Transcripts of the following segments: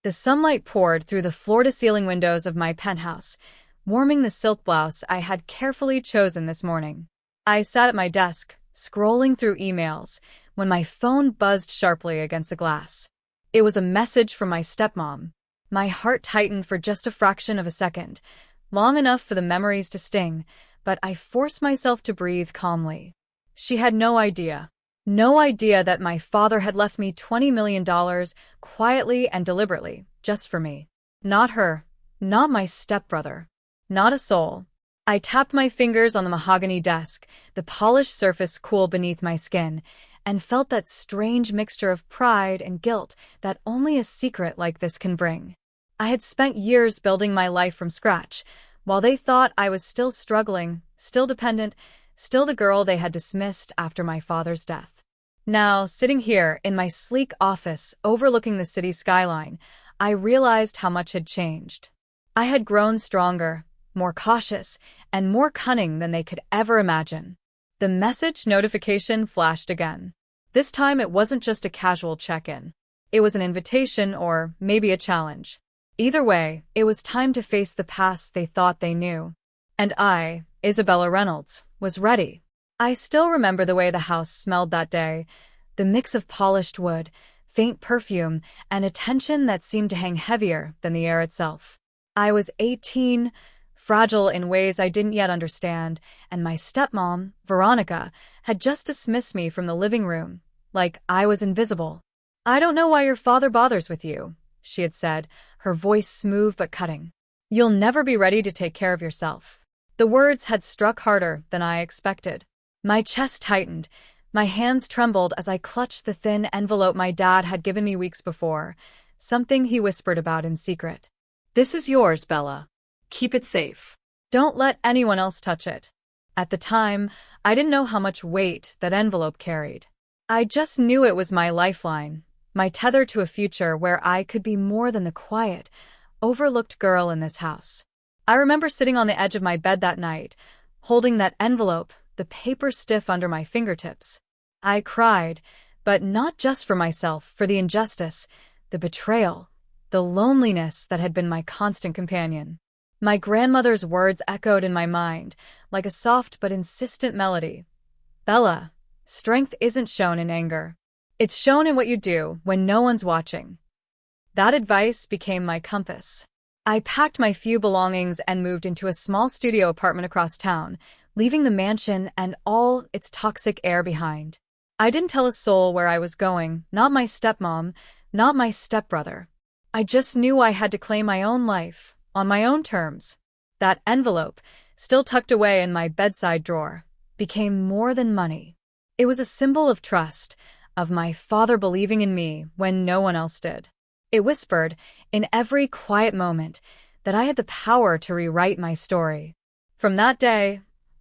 The sunlight poured through the floor-to-ceiling windows of my penthouse, warming the silk blouse I had carefully chosen this morning. I sat at my desk, scrolling through emails, when my phone buzzed sharply against the glass. It was a message from my stepmom. My heart tightened for just a fraction of a second, long enough for the memories to sting, but I forced myself to breathe calmly. She had no idea. No idea that my father had left me $20 million quietly and deliberately, just for me. Not her, not my stepbrother, not a soul. I tapped my fingers on the mahogany desk, the polished surface cool beneath my skin, and felt that strange mixture of pride and guilt that only a secret like this can bring. I had spent years building my life from scratch, while they thought I was still struggling, still dependent, still the girl they had dismissed after my father's death. Now, sitting here in my sleek office overlooking the city skyline, I realized how much had changed. I had grown stronger, more cautious, and more cunning than they could ever imagine. The message notification flashed again. This time it wasn't just a casual check-in. It was an invitation or maybe a challenge. Either way, it was time to face the past they thought they knew. And I, Isabella Reynolds, was ready. I still remember the way the house smelled that day, the mix of polished wood, faint perfume, and a tension that seemed to hang heavier than the air itself. I was 18, fragile in ways I didn't yet understand, and my stepmom, Veronica, had just dismissed me from the living room, like I was invisible. "I don't know why your father bothers with you," she had said, her voice smooth but cutting. "You'll never be ready to take care of yourself." The words had struck harder than I expected. My chest tightened, my hands trembled as I clutched the thin envelope my dad had given me weeks before, something he whispered about in secret. "This is yours, Bella. Keep it safe. Don't let anyone else touch it." At the time, I didn't know how much weight that envelope carried. I just knew it was my lifeline, my tether to a future where I could be more than the quiet, overlooked girl in this house. I remember sitting on the edge of my bed that night, holding that envelope, the paper stiff under my fingertips. I cried, but not just for myself, for the injustice, the betrayal, the loneliness that had been my constant companion. My grandmother's words echoed in my mind, like a soft but insistent melody. "Bella, strength isn't shown in anger. It's shown in what you do when no one's watching." That advice became my compass. I packed my few belongings and moved into a small studio apartment across town, leaving the mansion and all its toxic air behind. I didn't tell a soul where I was going, not my stepmom, not my stepbrother. I just knew I had to claim my own life, on my own terms. That envelope, still tucked away in my bedside drawer, became more than money. It was a symbol of trust, of my father believing in me when no one else did. It whispered, in every quiet moment, that I had the power to rewrite my story. From that day,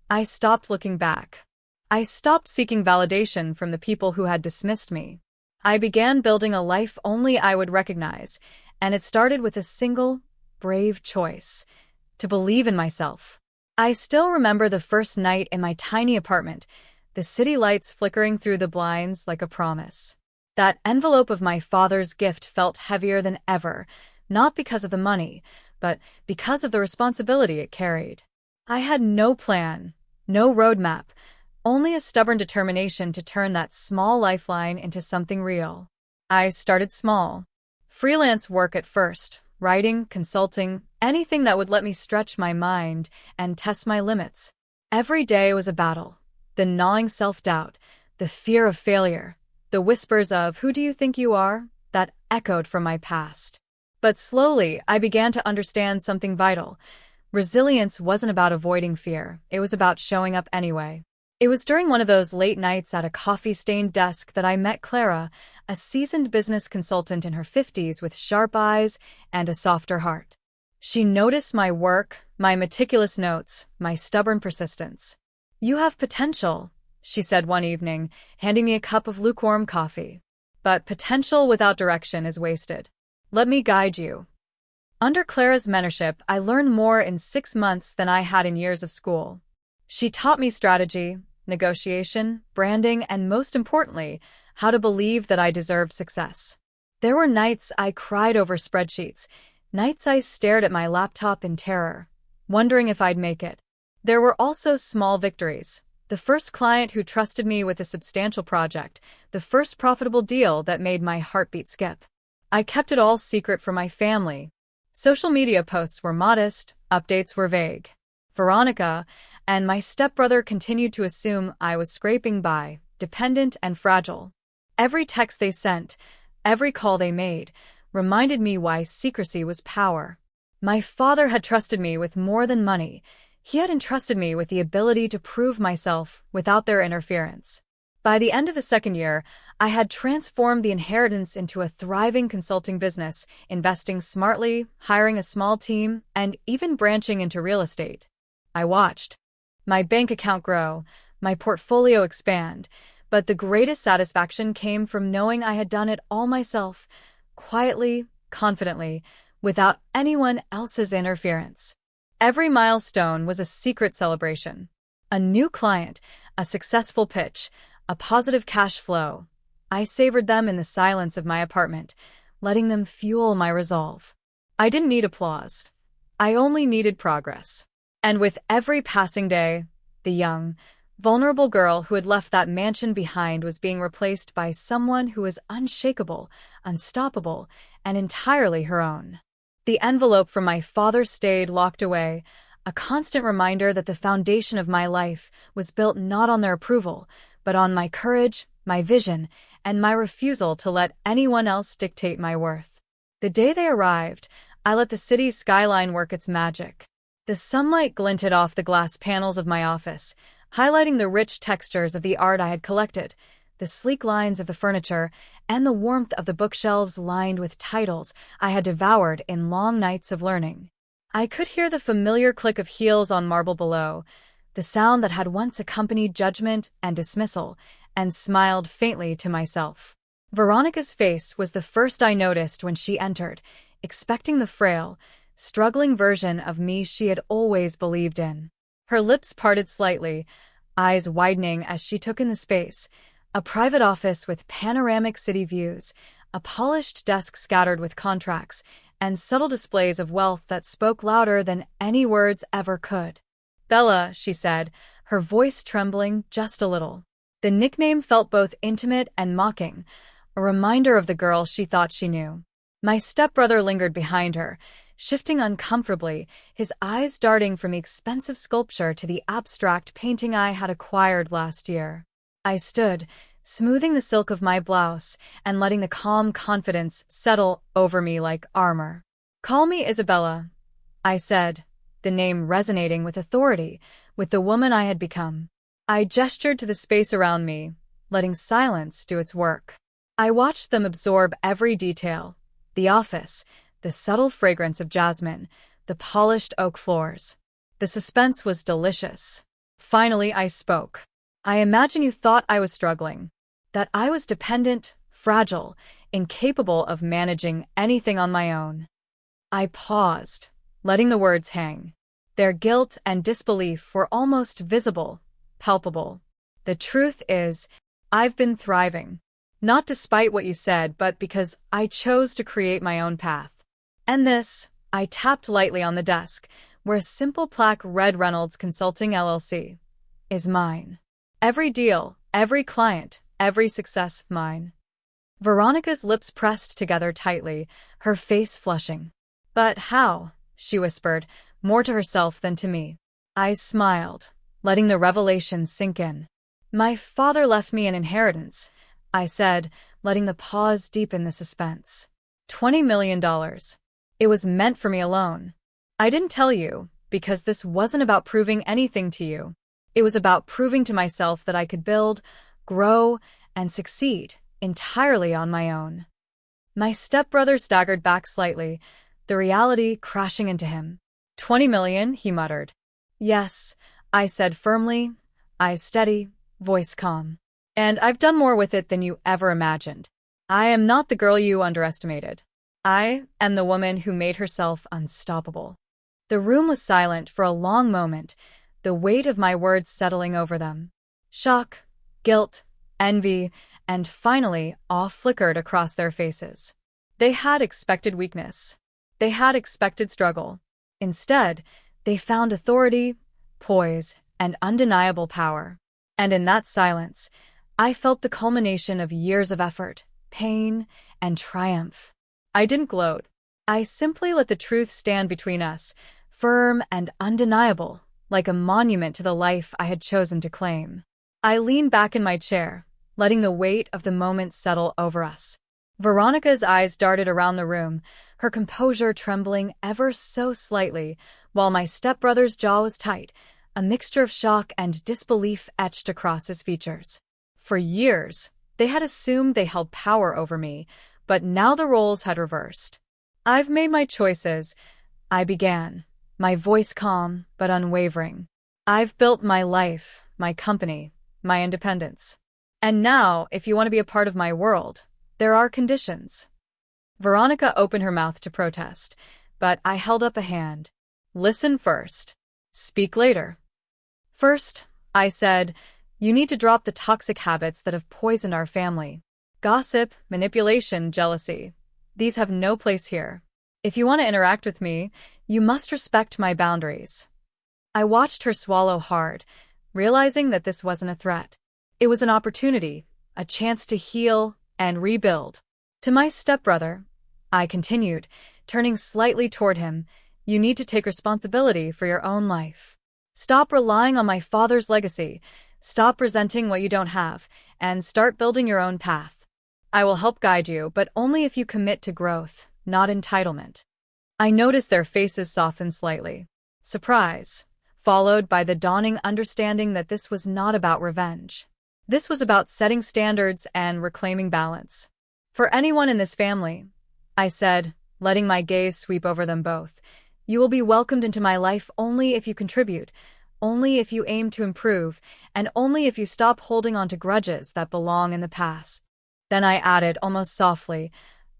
I stopped looking back. I stopped seeking validation from the people who had dismissed me. I began building a life only I would recognize, and it started with a single, brave choice: to believe in myself. I still remember the first night in my tiny apartment, the city lights flickering through the blinds like a promise. That envelope of my father's gift felt heavier than ever, not because of the money, but because of the responsibility it carried. I had no plan, no roadmap, only a stubborn determination to turn that small lifeline into something real. I started small. Freelance work at first, writing, consulting, anything that would let me stretch my mind and test my limits. Every day was a battle. The gnawing self-doubt, the fear of failure, the whispers of "who do you think you are?" that echoed from my past. But slowly, I began to understand something vital. Resilience wasn't about avoiding fear, it was about showing up anyway. It was during one of those late nights at a coffee-stained desk that I met Clara, a seasoned business consultant in her 50s with sharp eyes and a softer heart. She noticed my work, my meticulous notes, my stubborn persistence. "You have potential," she said one evening, handing me a cup of lukewarm coffee. "But potential without direction is wasted. Let me guide you." Under Clara's mentorship, I learned more in 6 months than I had in years of school. She taught me strategy, negotiation, branding, and most importantly, how to believe that I deserved success. There were nights I cried over spreadsheets, nights I stared at my laptop in terror, wondering if I'd make it. There were also small victories. The first client who trusted me with a substantial project, the first profitable deal that made my heartbeat skip. I kept it all secret from my family. Social media posts were modest, updates were vague. Veronica and my stepbrother continued to assume I was scraping by, dependent and fragile. Every text they sent, every call they made, reminded me why secrecy was power. My father had trusted me with more than money. He had entrusted me with the ability to prove myself without their interference. By the end of the second year, I had transformed the inheritance into a thriving consulting business, investing smartly, hiring a small team, and even branching into real estate. I watched my bank account grow, my portfolio expand, but the greatest satisfaction came from knowing I had done it all myself, quietly, confidently, without anyone else's interference. Every milestone was a secret celebration. A new client, a successful pitch, a positive cash flow. I savored them in the silence of my apartment, letting them fuel my resolve. I didn't need applause. I only needed progress. And with every passing day, the young, vulnerable girl who had left that mansion behind was being replaced by someone who was unshakable, unstoppable, and entirely her own. The envelope from my father stayed locked away, a constant reminder that the foundation of my life was built not on their approval, but on my courage, my vision, and my refusal to let anyone else dictate my worth. The day they arrived, I let the city's skyline work its magic. The sunlight glinted off the glass panels of my office, highlighting the rich textures of the art I had collected, the sleek lines of the furniture, and the warmth of the bookshelves lined with titles I had devoured in long nights of learning. I could hear the familiar click of heels on marble below, the sound that had once accompanied judgment and dismissal, and smiled faintly to myself. Veronica's face was the first I noticed when she entered, expecting the frail, struggling version of me she had always believed in. Her lips parted slightly, eyes widening as she took in the space, a private office with panoramic city views, a polished desk scattered with contracts, and subtle displays of wealth that spoke louder than any words ever could. "Bella," she said, her voice trembling just a little. The nickname felt both intimate and mocking, a reminder of the girl she thought she knew. My stepbrother lingered behind her, shifting uncomfortably, his eyes darting from the expensive sculpture to the abstract painting I had acquired last year. I stood, smoothing the silk of my blouse and letting the calm confidence settle over me like armor. "Call me Isabella," I said, the name resonating with authority, with the woman I had become. I gestured to the space around me, letting silence do its work. I watched them absorb every detail: the office, the subtle fragrance of jasmine, the polished oak floors. The suspense was delicious. Finally, I spoke. "I imagine you thought I was struggling, that I was dependent, fragile, incapable of managing anything on my own." I paused, letting the words hang. Their guilt and disbelief were almost visible, palpable. "The truth is, I've been thriving. Not despite what you said, but because I chose to create my own path. And this," I tapped lightly on the desk, where a simple plaque read Reynolds Consulting LLC, "is mine. Every deal, every client, every success, mine." Veronica's lips pressed together tightly, her face flushing. "But how?" she whispered, more to herself than to me. I smiled, letting the revelation sink in. "My father left me an inheritance," I said, letting the pause deepen the suspense. $20 million. It was meant for me alone. I didn't tell you, because this wasn't about proving anything to you. It was about proving to myself that I could build, grow, and succeed entirely on my own. My stepbrother staggered back slightly, the reality crashing into him. $20 million, he muttered. "Yes," I said firmly, eyes steady, voice calm. "And I've done more with it than you ever imagined. I am not the girl you underestimated. I am the woman who made herself unstoppable." The room was silent for a long moment, the weight of my words settling over them. Shock, guilt, envy, and finally awe flickered across their faces. They had expected weakness. They had expected struggle. Instead, they found authority, poise, and undeniable power. And in that silence, I felt the culmination of years of effort, pain, and triumph. I didn't gloat. I simply let the truth stand between us, firm and undeniable, like a monument to the life I had chosen to claim. I leaned back in my chair, letting the weight of the moment settle over us. Veronica's eyes darted around the room, her composure trembling ever so slightly, while my stepbrother's jaw was tight, a mixture of shock and disbelief etched across his features. For years, they had assumed they held power over me, but now the roles had reversed. "I've made my choices," I began, my voice calm but unwavering. "I've built my life, my company, my independence. And now, if you want to be a part of my world, there are conditions." Veronica opened her mouth to protest, but I held up a hand. "Listen first. Speak later." "First," I said, "you need to drop the toxic habits that have poisoned our family. Gossip, manipulation, jealousy. These have no place here. If you want to interact with me, you must respect my boundaries." I watched her swallow hard, realizing that this wasn't a threat. It was an opportunity, a chance to heal and rebuild. "To my stepbrother," I continued, turning slightly toward him, "you need to take responsibility for your own life. Stop relying on my father's legacy, stop resenting what you don't have, and start building your own path. I will help guide you, but only if you commit to growth, not entitlement." I noticed their faces soften slightly. Surprise, followed by the dawning understanding that this was not about revenge. This was about setting standards and reclaiming balance. "For anyone in this family," I said, letting my gaze sweep over them both, "you will be welcomed into my life only if you contribute, only if you aim to improve, and only if you stop holding on to grudges that belong in the past." Then I added, almost softly,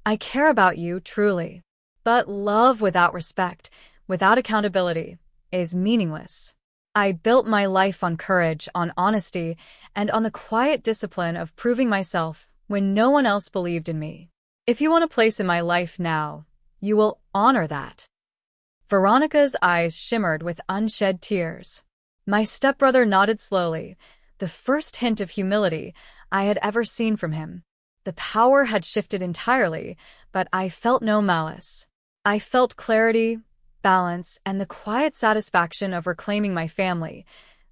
"I care about you, truly. But love without respect, without accountability, is meaningless. I built my life on courage, on honesty, and on the quiet discipline of proving myself when no one else believed in me. If you want a place in my life now, you will honor that." Veronica's eyes shimmered with unshed tears. My stepbrother nodded slowly, the first hint of humility I had ever seen from him. The power had shifted entirely, but I felt no malice. I felt clarity, balance, and the quiet satisfaction of reclaiming my family,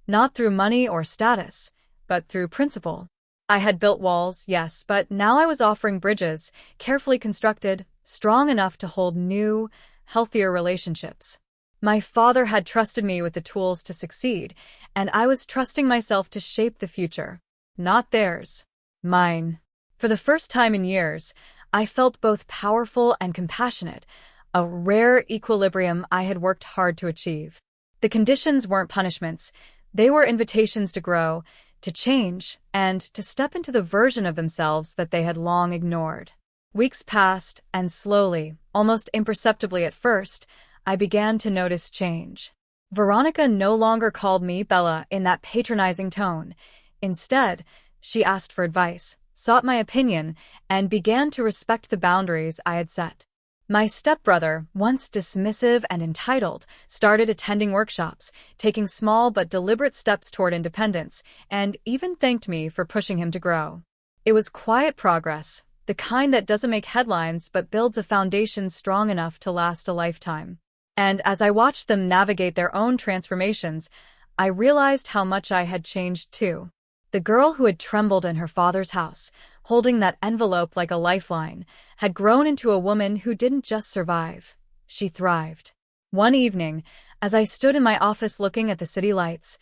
not through money or status, but through principle. I had built walls, yes, but now I was offering bridges, carefully constructed, strong enough to hold new, healthier relationships. My father had trusted me with the tools to succeed, and I was trusting myself to shape the future. Not theirs. Mine. For the first time in years, I felt both powerful and compassionate, a rare equilibrium I had worked hard to achieve. The conditions weren't punishments. They were invitations to grow, to change, and to step into the version of themselves that they had long ignored. Weeks passed, and slowly, almost imperceptibly at first, I began to notice change. Veronica no longer called me Bella in that patronizing tone. Instead, she asked for advice, sought my opinion, and began to respect the boundaries I had set. My stepbrother, once dismissive and entitled, started attending workshops, taking small but deliberate steps toward independence, and even thanked me for pushing him to grow. It was quiet progress, the kind that doesn't make headlines but builds a foundation strong enough to last a lifetime. And as I watched them navigate their own transformations, I realized how much I had changed too. The girl who had trembled in her father's house, holding that envelope like a lifeline, had grown into a woman who didn't just survive. She thrived. One evening, as I stood in my office looking at the city lights,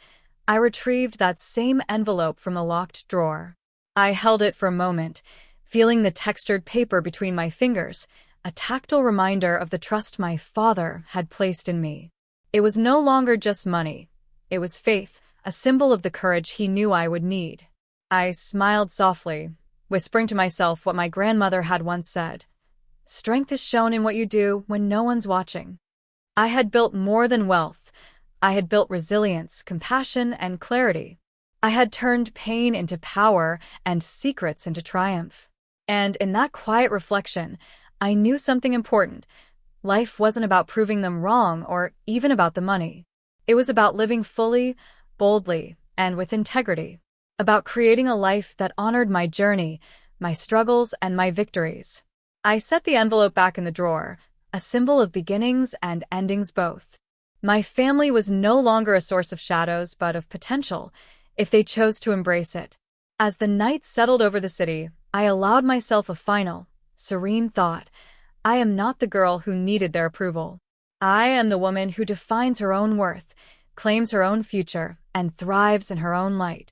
I retrieved that same envelope from the locked drawer. I held it for a moment, feeling the textured paper between my fingers, a tactile reminder of the trust my father had placed in me. It was no longer just money. It was faith, a symbol of the courage he knew I would need. I smiled softly, whispering to myself what my grandmother had once said. Strength is shown in what you do when no one's watching. I had built more than wealth. I had built resilience, compassion, and clarity. I had turned pain into power and secrets into triumph. And in that quiet reflection, I knew something important. Life wasn't about proving them wrong or even about the money. It was about living fully, boldly, and with integrity. About creating a life that honored my journey, my struggles, and my victories. I set the envelope back in the drawer, a symbol of beginnings and endings both. My family was no longer a source of shadows, but of potential, if they chose to embrace it. As the night settled over the city, I allowed myself a final, serene thought. I am not the girl who needed their approval. I am the woman who defines her own worth, claims her own future, and thrives in her own light.